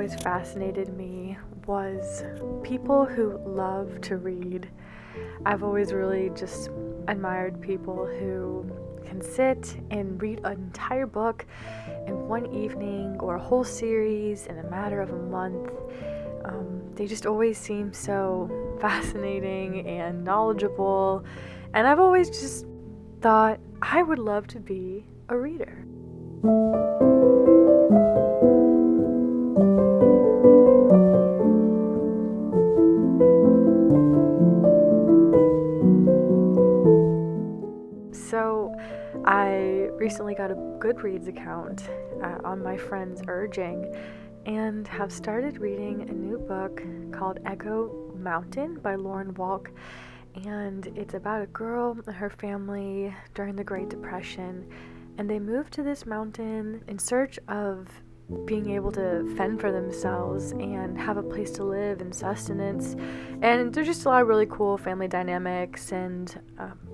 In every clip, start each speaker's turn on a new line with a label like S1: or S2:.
S1: always fascinated me was people who love to read. I've always really just admired people who can sit and read an entire book in one evening or a whole series in a matter of a month. They just always seem so fascinating and knowledgeable, and I've always just thought I would love to be a reader. So, I recently got a Goodreads account on my friend's urging and have started reading a new book called Echo Mountain by Lauren Walk. And it's about a girl and her family during the Great Depression, and they moved to this mountain in search of being able to fend for themselves and have a place to live and sustenance. And there's just a lot of really cool family dynamics, and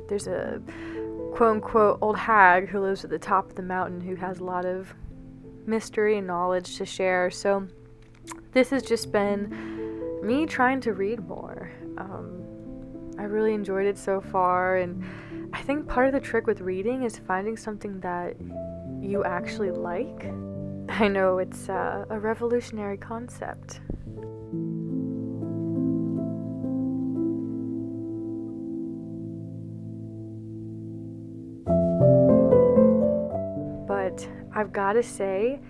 S1: there's a quote-unquote old hag who lives at the top of the mountain who has a lot of mystery and knowledge to share. So this has just been me trying to read more. I really enjoyed it so far, and I think part of the trick with reading is finding something that you actually like. I know it's a revolutionary concept. But I've got to say,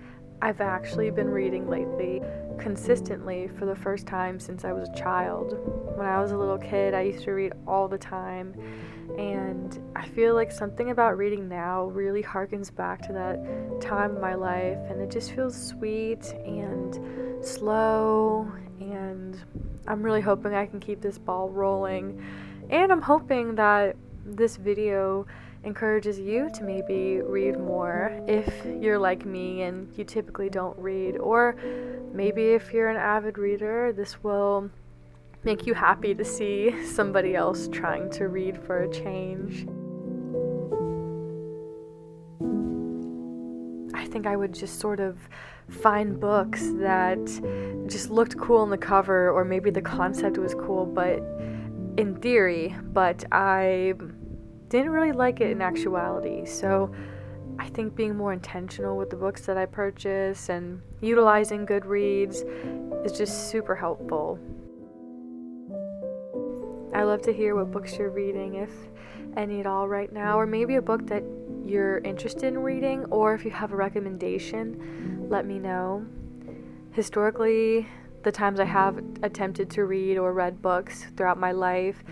S1: I've actually been reading lately consistently for the first time since I was a child. When I was a little kid, I used to read all the time, and I feel like something about reading now really harkens back to that time in my life, and it just feels sweet and slow, and I'm really hoping I can keep this ball rolling, and I'm hoping that this video encourages you to maybe read more if you're like me and you typically don't read, or maybe if you're an avid reader, this will make you happy to see somebody else trying to read for a change. I think I would just sort of find books that just looked cool on the cover, or maybe the concept was cool but in theory, but I didn't really like it in actuality. So I think being more intentional with the books that I purchase and utilizing Goodreads is just super helpful. I love to hear what books you're reading, if any at all right now, or maybe a book that you're interested in reading, or if you have a recommendation, let me know. Historically, the times I have attempted to read or read books throughout my life,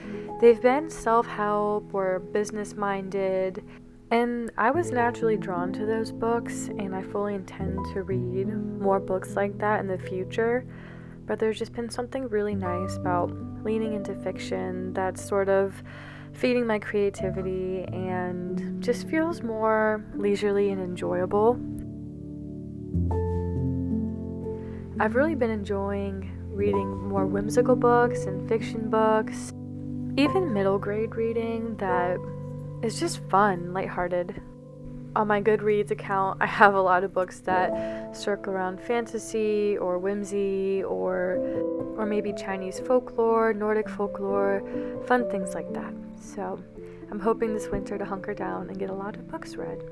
S1: they've been self-help or business-minded, and I was naturally drawn to those books, and I fully intend to read more books like that in the future. But there's just been something really nice about leaning into fiction that's sort of feeding my creativity and just feels more leisurely and enjoyable. I've really been enjoying reading more whimsical books and fiction books, even middle grade reading that is just fun, lighthearted. On my Goodreads account, I have a lot of books that circle around fantasy or whimsy or maybe Chinese folklore, Nordic folklore, fun things like that. So I'm hoping this winter to hunker down and get a lot of books read.